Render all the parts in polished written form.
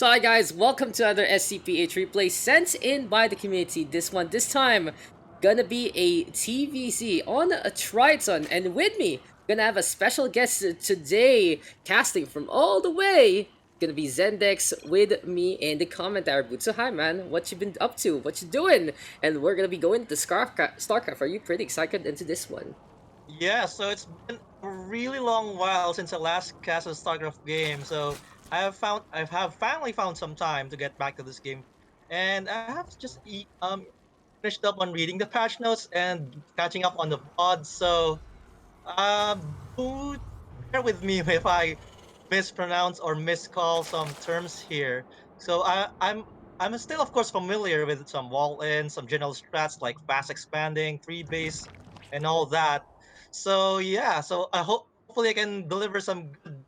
So hi guys, welcome to another SCPH replay sent in by the community. This time, gonna be a TVC on a Triton, and with me, gonna have a special guest today, casting from all the way. Gonna be Zendex with me in the commentary booth. So hi man, what you been up to? What you doing? And we're gonna be going to Starcraft. Are you pretty excited into this one? Yeah, so it's been a really long while since I last cast a StarCraft game. So I have finally found some time to get back to this game, and I have just finished up on reading the patch notes and catching up on the VOD. So do bear with me if I mispronounce or miscall some terms here. So I'm still of course familiar with some wall in, some general strats like fast expanding, three base, and all that. So yeah, so hopefully I can deliver some good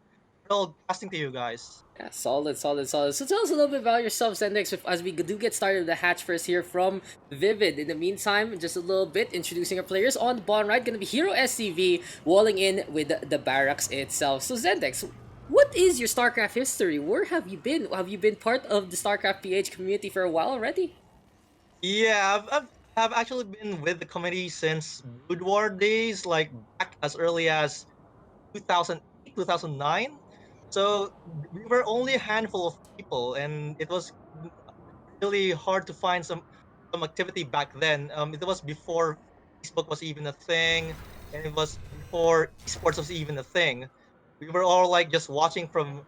casting to you guys. Yeah, solid. So tell us a little bit about yourself, Zendex, as we do get started with the hatch first here from Vivid. In the meantime, just a little bit introducing our players on the bottom right, gonna be HeroSCV walling in with the barracks itself. So Zendex, what is your StarCraft history? Where have you been? Have you been part of the StarCraft PH community for a while already? Yeah, I've actually been with the committee since Brood War days, like back as early as 2008, 2009. So we were only a handful of people, and it was really hard to find some activity back then. It was before Facebook was even a thing, and it was before esports was even a thing. We were all like just watching from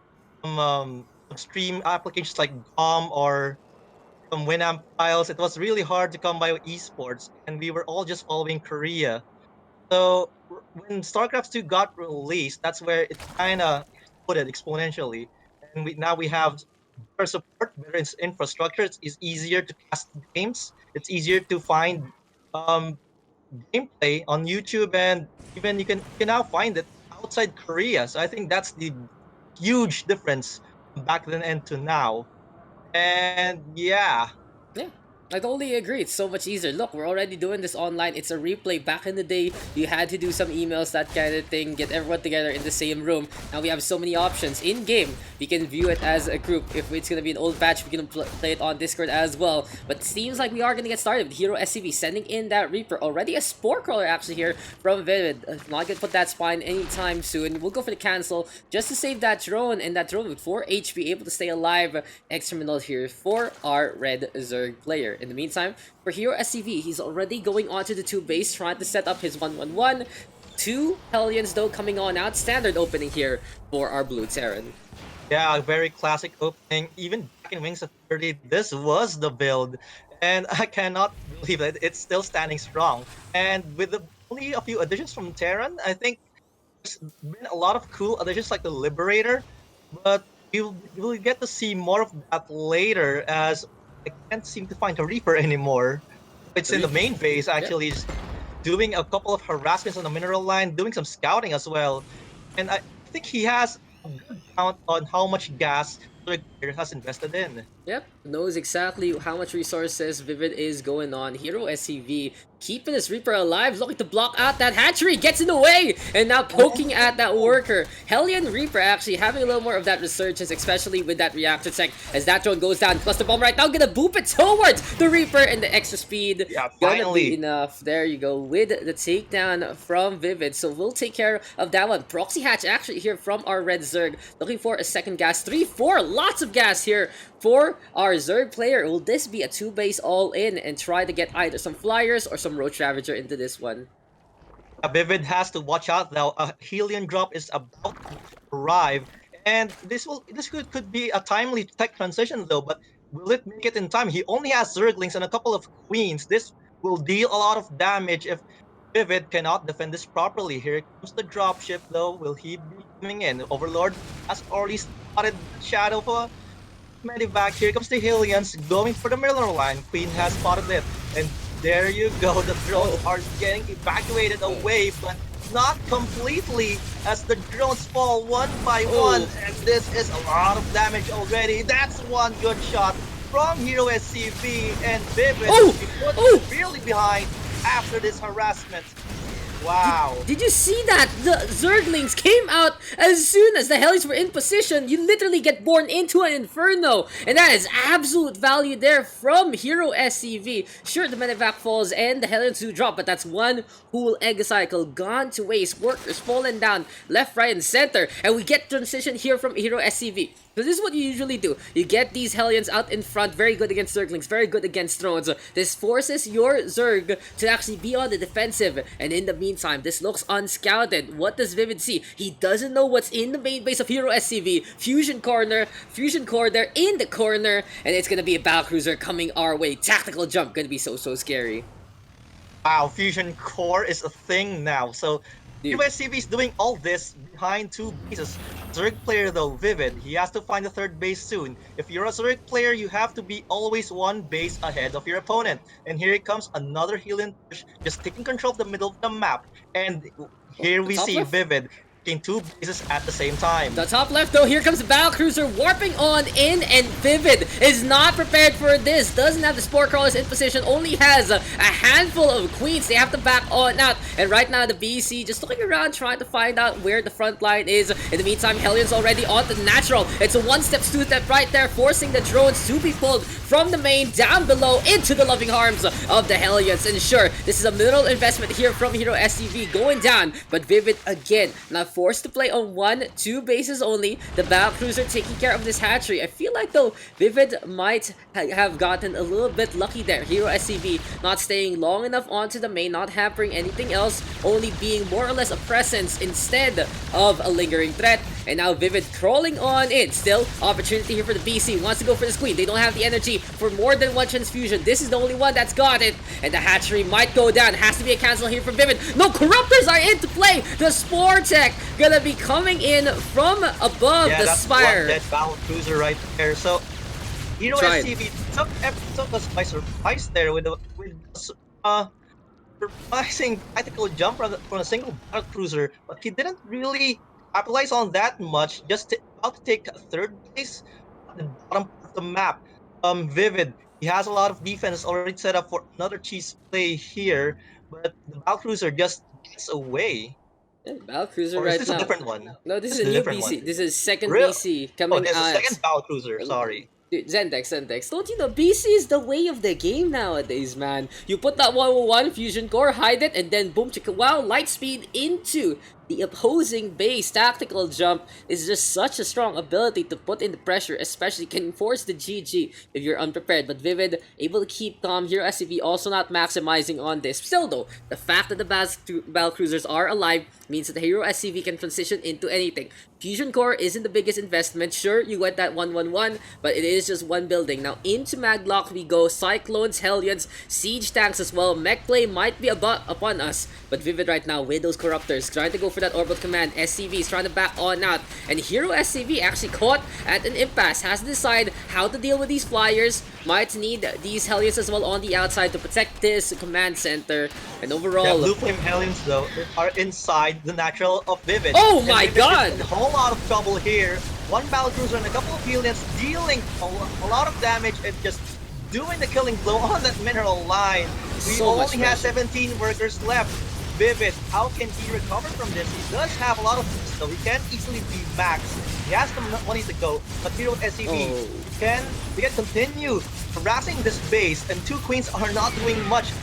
stream applications like GOM or from Winamp files. It was really hard to come by esports, and we were all just following Korea. So when StarCraft 2 got released, that's where it kind of exploded exponentially. And now we have better support, better infrastructure. It's easier to cast games. It's easier to find um, gameplay on YouTube, and even you can now find it outside Korea. So I think that's the huge difference from back then and to now. And yeah, Yeah, I totally agree. It's so much easier. Look, we're already doing this online. It's a replay. Back in the day, you had to do some emails, that kind of thing, get everyone together in the same room. Now we have so many options. In game, we can view it as a group. If it's going to be an old batch, we can play it on Discord as well. But it seems like we are going to get started with Hero SCV sending in that Reaper. Already a Spore Crawler actually here from Vivid. Not going to put that spine anytime soon. We'll go for the cancel just to save that drone. And that drone with 4 HP, able to stay alive. Extra minute here for our Red Zerg player. In the meantime, for Hero SCV, he's already going onto the 2 base, trying to set up his 1-1-1. 2 Hellions though coming on out. Standard opening here for our Blue Terran. yeah, a very classic opening. Even back in Wings of 30, this was the build. And I cannot believe that it's still standing strong. And with only a few additions from Terran, I think there's been a lot of cool additions like the Liberator, but we'll get to see more of that later as I can't seem to find a Reaper anymore. It's The in the Reaper. main base, Yeah. actually, just doing a couple of harassments on the mineral line, doing some scouting as well. And I think he has a good count on how much gas the player has invested in. Yep, knows exactly how much resources Vivid is going on. Hero SCV keeping his Reaper alive, looking to block out that hatchery, gets in the way, and now poking at that worker. Hellion Reaper actually having a little more of that resurgence, especially with that reactor tech, as that drone goes down. Cluster bomb right now, gonna boop it towards the Reaper, and the extra speed Yeah, gonna be finally. enough. There you go, with the takedown from Vivid. So we'll take care of that one. Proxy hatch actually here from our Red Zerg, looking for a second gas. 3-4, lots of gas here for our Zerg player. Will this be a 2-base all-in and try to get either some Flyers or some Roach Ravager into this one? Vivid has to watch out now. A Helion drop is about to arrive, and this could be a timely tech transition though. But will it make it in time? He only has Zerglings and a couple of Queens. This will deal a lot of damage if Vivid cannot defend this properly. Here comes the dropship though. Will he be coming in? Overlord has already spotted the shadow for Medivac. Here comes the Helions going for the Miller line. Queen has spotted it. And there you go. The drones are getting evacuated away, but not completely as the drones fall one by one. And this is a lot of damage already. That's one good shot from Hero SCV, and Vivid will be put Oh! severely behind after this harassment. Wow. Did you see that? The Zerglings came out as soon as the Hellions were in position. You literally get born into an Inferno. And that is absolute value there from Hero SCV. Sure, the Medevac falls and the Hellions do drop, but that's one whole egg cycle gone to waste. Workers falling down left, right, and center. And we get transition here from Hero SCV. So this is what you usually do. You get these Hellions out in front, very good against Zerglings, very good against Thrones. This forces your Zerg to actually be on the defensive. And in the meantime, this looks unscouted. What does Vivid see? He doesn't know what's in the main base of Hero SCV. Fusion core there in the corner. And it's gonna be a Battlecruiser coming our way. Tactical jump, gonna be so scary. Wow, Fusion Core is a thing now. So USCV is doing all this behind two bases. Zerg player though, Vivid, he has to find the third base soon. If you're a Zerg player, you have to be always one base ahead of your opponent. And here it comes another healing push, just taking control of the middle of the map. And here we see left? Vivid taking two bases at the same time. The top left though, here comes the Battlecruiser warping on in, and Vivid is not prepared for this. Doesn't have the Spore Crawlers in position, only has a handful of Queens. They have to back on out. And right now the BC just looking around trying to find out where the front line is. In the meantime, Hellions already on the natural. It's a one-step, two-step right there, forcing the drones to be pulled from the main down below into the loving arms of the Hellions. And sure, this is a middle investment here from Hero SCV going down, but Vivid again not forced to play on 1-2 bases only. The Battlecruiser taking care of this hatchery. I feel like though Vivid might have gotten a little bit lucky there. Hero SCV not staying long enough onto the main, not hampering anything else, only being more or less a presence instead of a lingering threat. And now Vivid crawling on in. Still, opportunity here for the BC. Wants to go for the Queen. They don't have the energy for more than one transfusion. This is the only one that's got it. And the hatchery might go down. Has to be a cancel here for Vivid. No, Corruptors are into play. The Spore Tech gonna be coming in from above the spire. That Battlecruiser right there. So Hero SCV took us by surprise there with surprising tactical jump from a single Battlecruiser, but he didn't really capitalize on that much. Just about to take third place at the bottom of the map. Vivid, he has a lot of defense already set up for another cheese play here, but the Battlecruiser just gets away. Battlecruiser Or right is this now. a different one? No, this is This a is new a different BC. one. This is second Real? BC coming This is out. the second Battlecruiser, sorry. Dude, Zendex. Don't you know, BC is the way of the game nowadays, man. You put that 101 Fusion Core, hide it, and then boom, chicka, wow, light speed into the opposing base. Tactical jump is just such a strong ability to put in the pressure, especially can force the GG if you're unprepared. But Vivid able to keep calm. Hero SCV also not maximizing on this. Still though, the fact that the Battlecruisers are alive means that the Hero SCV can transition into anything. Fusion Core isn't the biggest investment. Sure, you went that 111, but it is just one building. Now into Maglock we go. Cyclones, Hellions, Siege Tanks as well. Mech play might be upon us, but Vivid right now with those Corruptors trying to go for that orbital command. SCV is trying to back on out, and Hero SCV actually caught at an impasse. Has to decide how to deal with these flyers. Might need these Hellions as well on the outside to protect this command center. And overall, Blue Flame Hellions though are inside the natural of Vivid. Oh and my Vivid god! is in a whole lot of trouble here. One Battlecruiser and a couple of Hellions dealing a lot of damage and just doing the killing blow on that mineral line. We So much only have pressure. 17 workers left. Vivid, how can he recover from this? He does have a lot of things, so he can't easily be maxed. He has some money to go, but Hero SCV can continue harassing this base, and two Queens are not doing much.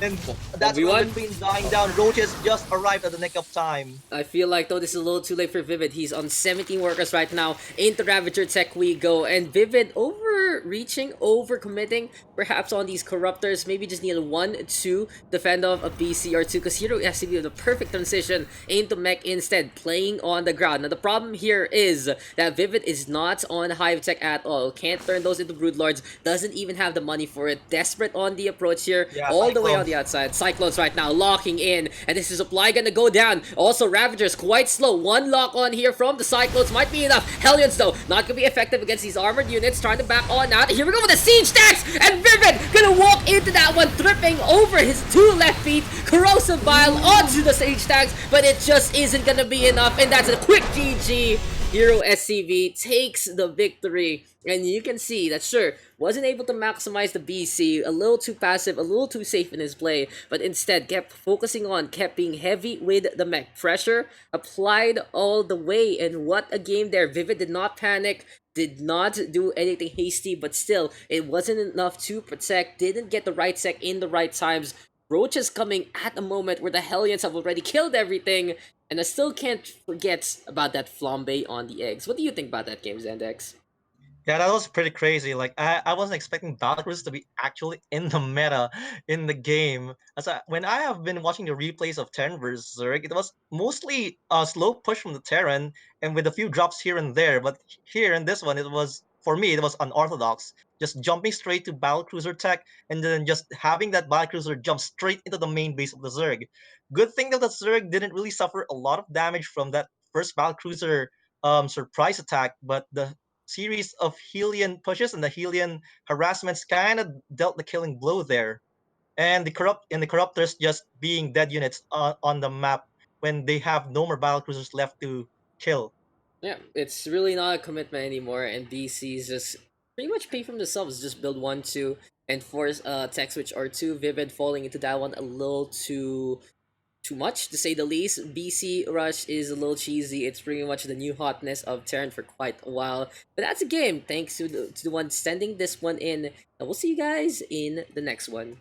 And that's why the Queen dying down. Roaches just arrived at the nick of time. I feel like though this is a little too late for Vivid. He's on 17 workers right now. Into Ravager Tech we go, and Vivid overreaching, overcommitting perhaps on these Corruptors. Maybe just need a 1-2 defend off a BC or 2, because Hero SCV with a perfect transition into Mech instead, playing on the ground. Now the problem here is that Vivid is not on Hive Tech at all. Can't turn those into Broodlords. Doesn't even have the money for it. Desperate on the approach here, all the way on the outside. Cyclones right now locking in, and this is supply gonna go down. Also Ravagers quite slow. One lock on here from the Cyclones might be enough. Hellions though not gonna be effective against these armored units. Trying to back on out. Here we go with the Siege Tanks, and Vivid gonna walk into that one, tripping over his two left feet. Corrosive Bile onto the Siege Tanks, but it just isn't gonna be enough, and that's a quick GG Hero SCV takes the victory, and you can see that sure, wasn't able to maximize the BC, a little too passive, a little too safe in his play, but instead kept focusing on, kept being heavy with the mech pressure, applied all the way, and what a game there. Vivid did not panic, did not do anything hasty, but still, it wasn't enough to protect, didn't get the right sec in the right times. Roach is coming at a moment where the Hellions have already killed everything, and I still can't forget about that flambe on the eggs. What do you think about that game, Zendex? Yeah, that was pretty crazy. Like I wasn't expecting Battlecruise to be actually in the meta in the game. When I have been watching the replays of Terran versus Zerg, it was mostly a slow push from the Terran and with a few drops here and there. But here in this one, it was for me it was unorthodox. Just jumping straight to Battlecruiser tech and then just having that Battlecruiser jump straight into the main base of the Zerg. Good thing that the Zerg didn't really suffer a lot of damage from that first Battlecruiser surprise attack, but the series of Helian pushes and the Helian harassments kind of dealt the killing blow there. And the corruptors just being dead units on the map when they have no more battle cruisers left to kill. Yeah, it's really not a commitment anymore, and DCs just pretty much pay from themselves. Just build one, two, and force tech switch or two. Vivid falling into that one a little too much to say the least. BC Rush is a little cheesy. It's pretty much the new hotness of Terran for quite a while. But that's a game. Thanks to the one sending this one in. And we'll see you guys in the next one.